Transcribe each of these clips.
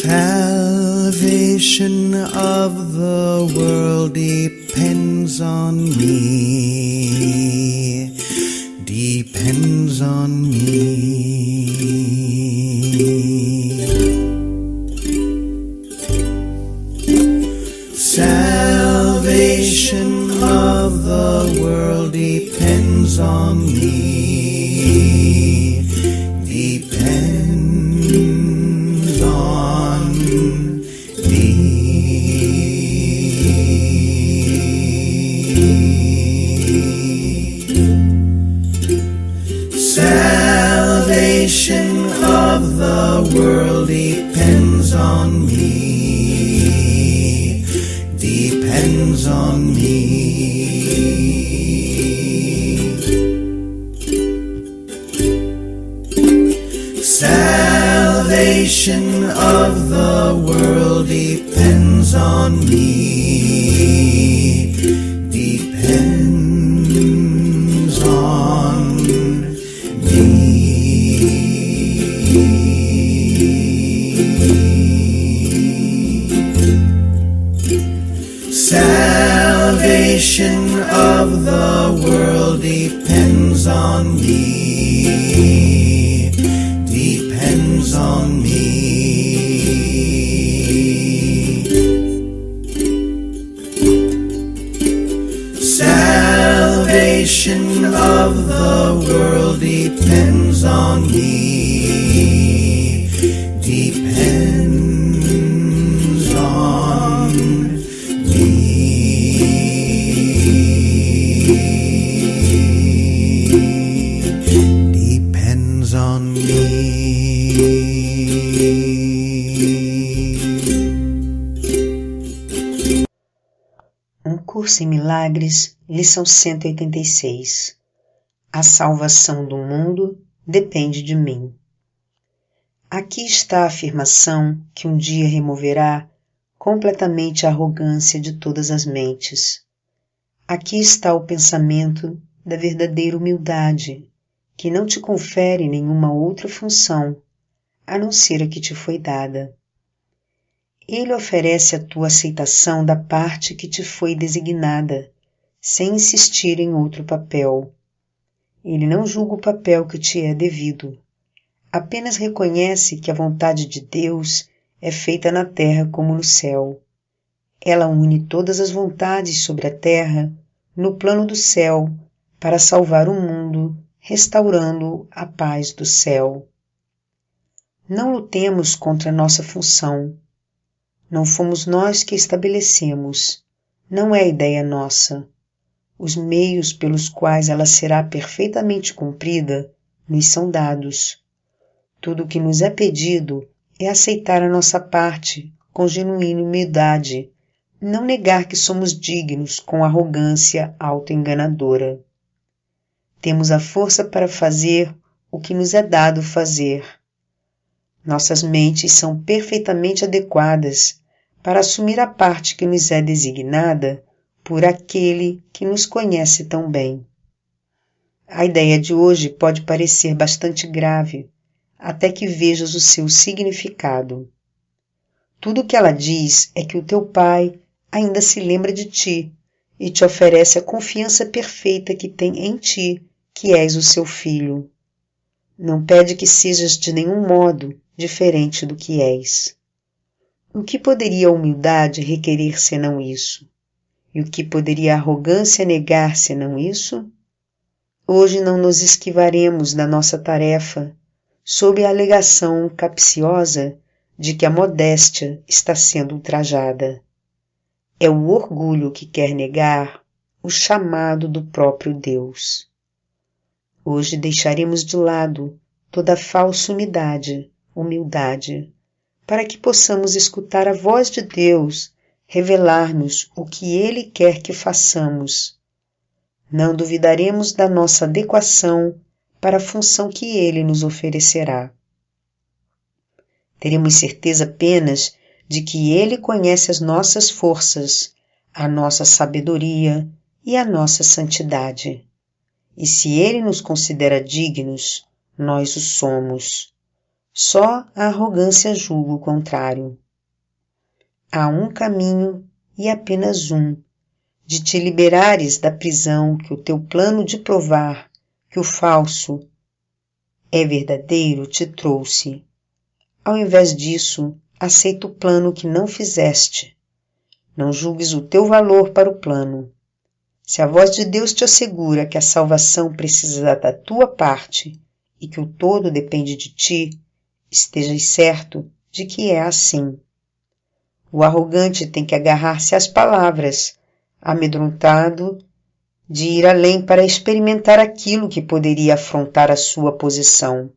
Salvation of the world depends on me, depends on me. Salvation of the world depends on me, depends on me. Salvation of the world depends on me, depends on me. Salvation of the world depends on me, depends on me. Salvation of the world depends on me, depends on me. Salvation of the world depends on me, depends on me. Depends on me. Curso em Milagres, lição 186. A salvação do mundo depende de mim. Aqui está a afirmação que um dia removerá completamente a arrogância de todas as mentes. Aqui está o pensamento da verdadeira humildade, que não te confere nenhuma outra função, a não ser a que te foi dada. Ele oferece a tua aceitação da parte que te foi designada, sem insistir em outro papel. Ele não julga o papel que te é devido. Apenas reconhece que a vontade de Deus é feita na terra como no céu. Ela une todas as vontades sobre a terra no plano do céu para salvar o mundo, restaurando a paz do céu. Não lutemos contra nossa função. Não fomos nós que estabelecemos, não é ideia nossa. Os meios pelos quais ela será perfeitamente cumprida nos são dados. Tudo o que nos é pedido é aceitar a nossa parte com genuína humildade, não negar que somos dignos com arrogância autoenganadora. Temos a força para fazer o que nos é dado fazer. Nossas mentes são perfeitamente adequadas para assumir a parte que nos é designada por aquele que nos conhece tão bem. A ideia de hoje pode parecer bastante grave, até que vejas o seu significado. Tudo o que ela diz é que o teu Pai ainda se lembra de ti e te oferece a confiança perfeita que tem em ti, que és o seu filho. Não pede que sejas de nenhum modo diferente do que és. O que poderia a humildade requerer senão isso? E o que poderia a arrogância negar senão isso? Hoje não nos esquivaremos da nossa tarefa, sob a alegação capciosa de que a modéstia está sendo ultrajada. É o orgulho que quer negar o chamado do próprio Deus. Hoje deixaremos de lado toda falsa humildade, para que possamos escutar a voz de Deus revelar-nos o que Ele quer que façamos. Não duvidaremos da nossa adequação para a função que Ele nos oferecerá. Teremos certeza apenas de que Ele conhece as nossas forças, a nossa sabedoria e a nossa santidade. E se Ele nos considera dignos, nós o somos. Só a arrogância julga o contrário. Há um caminho e apenas um, de te liberares da prisão que o teu plano de provar que o falso é verdadeiro te trouxe. Ao invés disso, aceita o plano que não fizeste. Não julgues o teu valor para o plano. Se a voz de Deus te assegura que a salvação precisa da tua parte e que o todo depende de ti, estejas certo de que é assim. O arrogante tem que agarrar-se às palavras, amedrontado de ir além para experimentar aquilo que poderia afrontar a sua posição.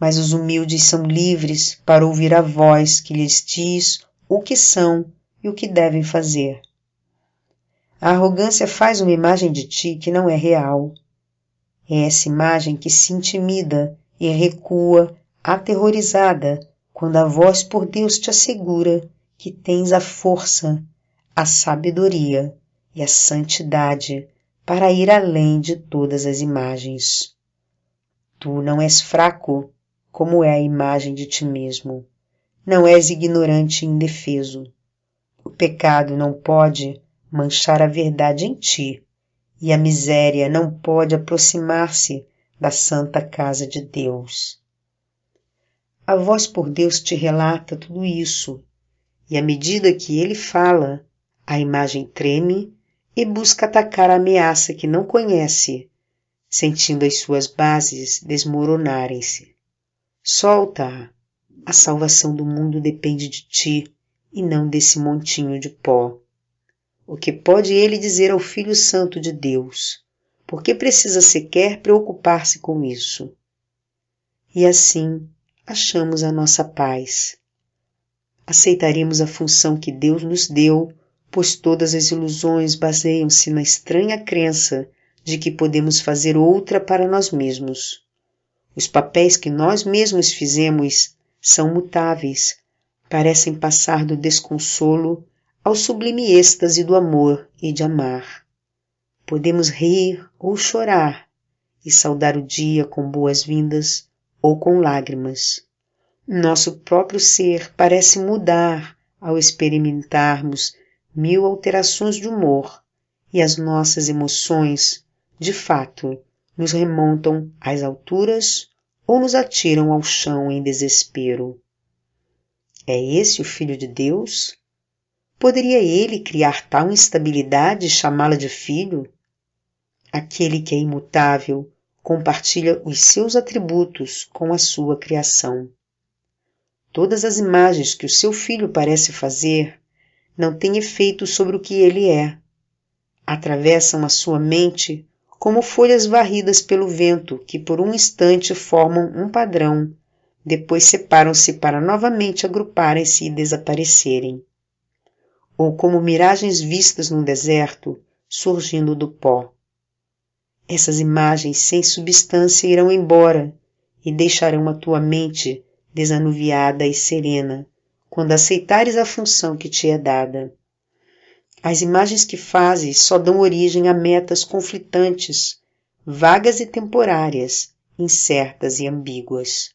Mas os humildes são livres para ouvir a voz que lhes diz o que são e o que devem fazer. A arrogância faz uma imagem de ti que não é real. É essa imagem que se intimida e recua, aterrorizada, quando a voz por Deus te assegura que tens a força, a sabedoria e a santidade para ir além de todas as imagens. Tu não és fraco, como é a imagem de ti mesmo. Não és ignorante e indefeso. O pecado não pode manchar a verdade em ti, e a miséria não pode aproximar-se da santa casa de Deus. A voz por Deus te relata tudo isso, e à medida que ele fala, a imagem treme e busca atacar a ameaça que não conhece, sentindo as suas bases desmoronarem-se. Solta-a. A salvação do mundo depende de ti e não desse montinho de pó. O que pode ele dizer ao Filho Santo de Deus? Por que precisa sequer preocupar-se com isso? E assim achamos a nossa paz. Aceitaremos a função que Deus nos deu, pois todas as ilusões baseiam-se na estranha crença de que podemos fazer outra para nós mesmos. Os papéis que nós mesmos fizemos são mutáveis, parecem passar do desconsolo ao sublime êxtase do amor e de amar. Podemos rir ou chorar e saudar o dia com boas-vindas ou com lágrimas. Nosso próprio ser parece mudar ao experimentarmos 1000 alterações de humor e as nossas emoções, de fato, nos remontam às alturas ou nos atiram ao chão em desespero. É esse o Filho de Deus? Poderia ele criar tal instabilidade e chamá-la de filho? Aquele que é imutável compartilha os seus atributos com a sua criação. Todas as imagens que o seu filho parece fazer não têm efeito sobre o que ele é. Atravessam a sua mente como folhas varridas pelo vento que por um instante formam um padrão, depois separam-se para novamente agruparem-se e desaparecerem. Ou como miragens vistas num deserto, surgindo do pó. Essas imagens sem substância irão embora e deixarão a tua mente desanuviada e serena, quando aceitares a função que te é dada. As imagens que fazes só dão origem a metas conflitantes, vagas e temporárias, incertas e ambíguas.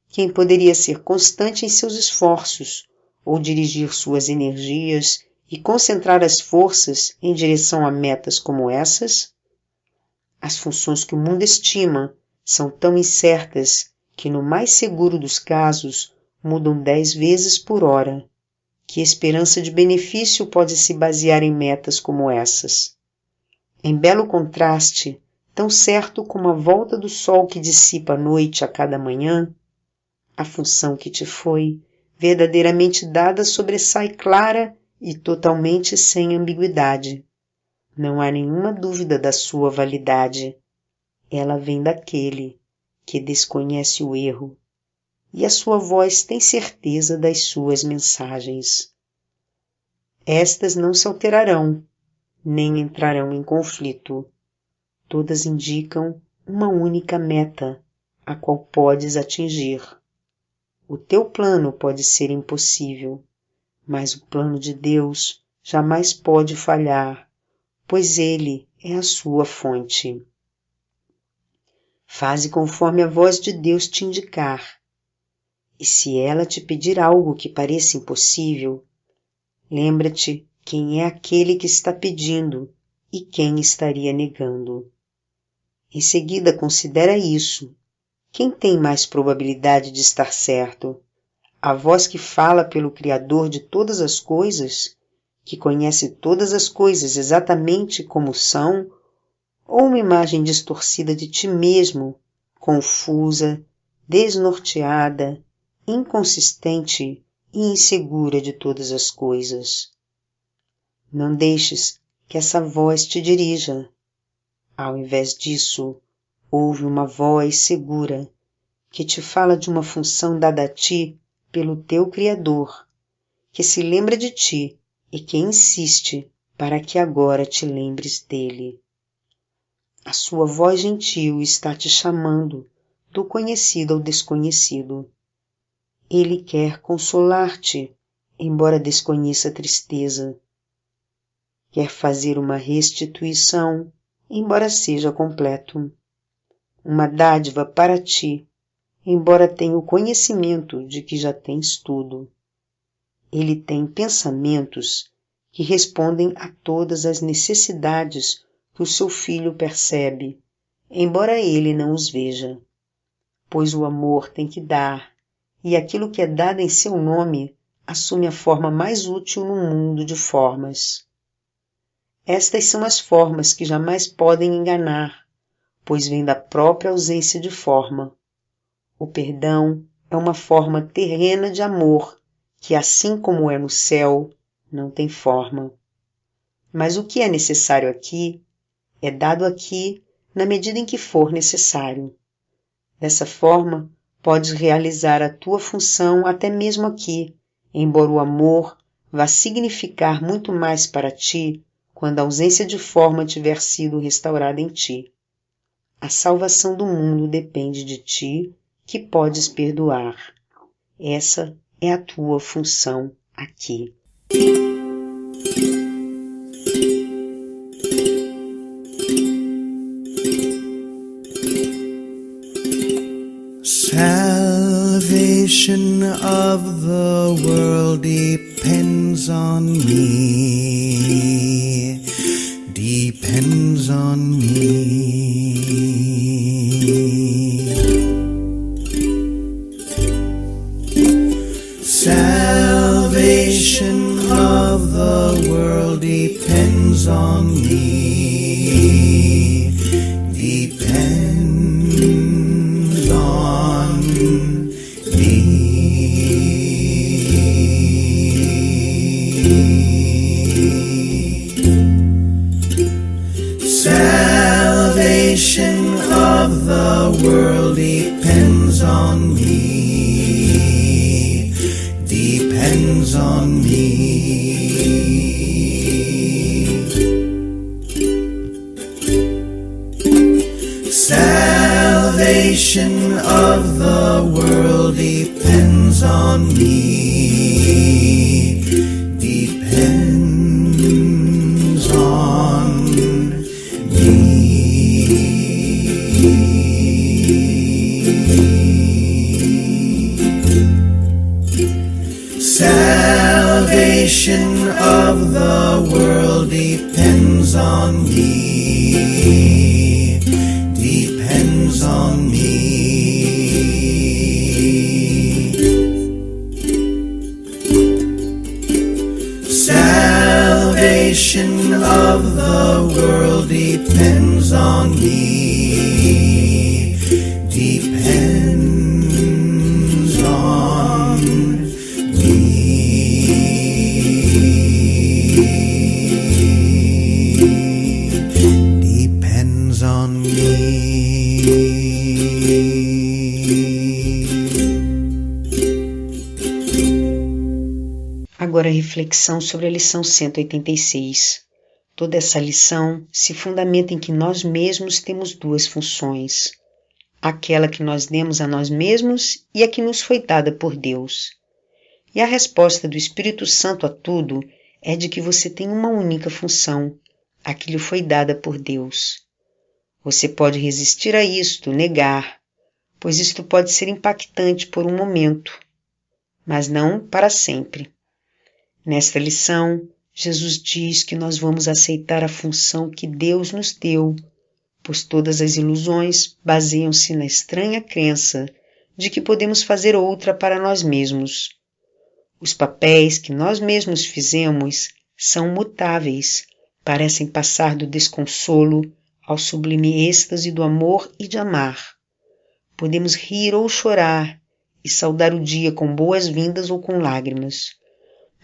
Quem poderia ser constante em seus esforços, ou dirigir suas energias e concentrar as forças em direção a metas como essas? As funções que o mundo estima são tão incertas que, no mais seguro dos casos, mudam 10 vezes por hora. Que esperança de benefício pode se basear em metas como essas? Em belo contraste, tão certo como a volta do sol que dissipa a noite a cada manhã, a função que te foi verdadeiramente dada sobressai clara e totalmente sem ambiguidade. Não há nenhuma dúvida da sua validade. Ela vem daquele que desconhece o erro, e a sua voz tem certeza das suas mensagens. Estas não se alterarão, nem entrarão em conflito. Todas indicam uma única meta, a qual podes atingir. O teu plano pode ser impossível, mas o plano de Deus jamais pode falhar, pois ele é a sua fonte. Faze conforme a voz de Deus te indicar. E se ela te pedir algo que pareça impossível, lembra-te quem é aquele que está pedindo e quem estaria negando. Em seguida, considera isso. Quem tem mais probabilidade de estar certo? A voz que fala pelo Criador de todas as coisas, que conhece todas as coisas exatamente como são, ou uma imagem distorcida de ti mesmo, confusa, desnorteada, inconsistente e insegura de todas as coisas? Não deixes que essa voz te dirija. Ao invés disso, ouve uma voz segura que te fala de uma função dada a ti pelo teu Criador, que se lembra de ti e que insiste para que agora te lembres dele. A sua voz gentil está te chamando do conhecido ao desconhecido. Ele quer consolar-te, embora desconheça a tristeza. Quer fazer uma restituição, embora seja completo. Uma dádiva para ti, embora tenha o conhecimento de que já tens tudo. Ele tem pensamentos que respondem a todas as necessidades que o seu filho percebe, embora ele não os veja. Pois o amor tem que dar, e aquilo que é dado em seu nome assume a forma mais útil no mundo de formas. Estas são as formas que jamais podem enganar, pois vêm da própria ausência de forma. O perdão é uma forma terrena de amor, que assim como é no céu, não tem forma. Mas o que é necessário aqui, é dado aqui na medida em que for necessário. Dessa forma, podes realizar a tua função até mesmo aqui, embora o amor vá significar muito mais para ti quando a ausência de forma tiver sido restaurada em ti. A salvação do mundo depende de ti, que podes perdoar. Essa é a tua função aqui. Salvation of the world depends on me, depends on me. Salvation of the world depends on me, depends on me. Salvation of the world depends on me, depends on me. Salvation of the world depends on me, depends on me. Salvation of the world depends on me, depends on me. Salvation of the world depends on me, depends on me. Depends on me. Agora a reflexão sobre a lição 186. Toda essa lição se fundamenta em que nós mesmos temos duas funções. Aquela que nós demos a nós mesmos e a que nos foi dada por Deus. E a resposta do Espírito Santo a tudo é de que você tem uma única função, a que lhe foi dada por Deus. Você pode resistir a isto, negar, pois isto pode ser impactante por um momento, mas não para sempre. Nesta lição, Jesus diz que nós vamos aceitar a função que Deus nos deu, pois todas as ilusões baseiam-se na estranha crença de que podemos fazer outra para nós mesmos. Os papéis que nós mesmos fizemos são mutáveis, parecem passar do desconsolo ao sublime êxtase do amor e de amar. Podemos rir ou chorar e saudar o dia com boas-vindas ou com lágrimas.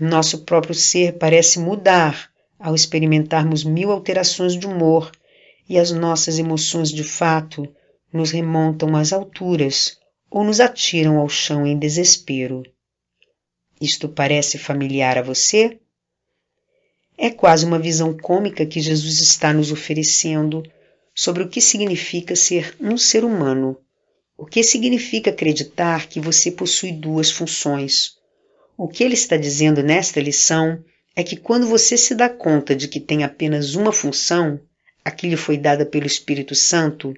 Nosso próprio ser parece mudar ao experimentarmos 1000 alterações de humor e as nossas emoções de fato nos remontam às alturas ou nos atiram ao chão em desespero. Isto parece familiar a você? É quase uma visão cômica que Jesus está nos oferecendo sobre o que significa ser um ser humano. O que significa acreditar que você possui 2 funções? O que ele está dizendo nesta lição é que quando você se dá conta de que tem apenas uma função, a que lhe foi dada pelo Espírito Santo,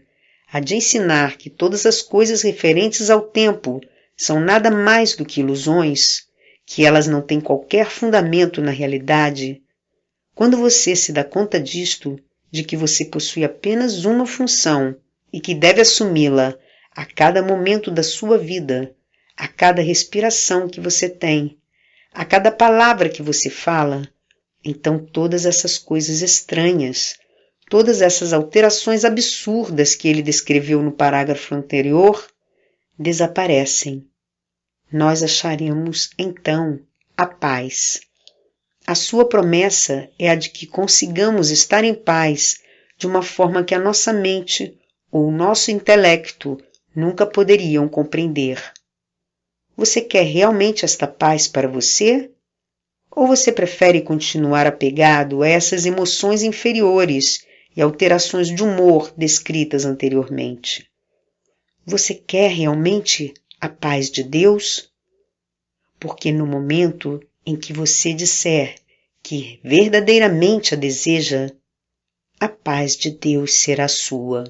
a de ensinar que todas as coisas referentes ao tempo são nada mais do que ilusões, que elas não têm qualquer fundamento na realidade, quando você se dá conta disto, de que você possui apenas uma função e que deve assumi-la a cada momento da sua vida, a cada respiração que você tem, a cada palavra que você fala, então todas essas coisas estranhas, todas essas alterações absurdas que ele descreveu no parágrafo anterior, desaparecem. Nós acharemos, então, a paz. A sua promessa é a de que consigamos estar em paz de uma forma que a nossa mente ou o nosso intelecto nunca poderiam compreender. Você quer realmente esta paz para você? Ou você prefere continuar apegado a essas emoções inferiores e alterações de humor descritas anteriormente? Você quer realmente a paz de Deus? Porque no momento em que você disser que verdadeiramente a deseja, a paz de Deus será sua.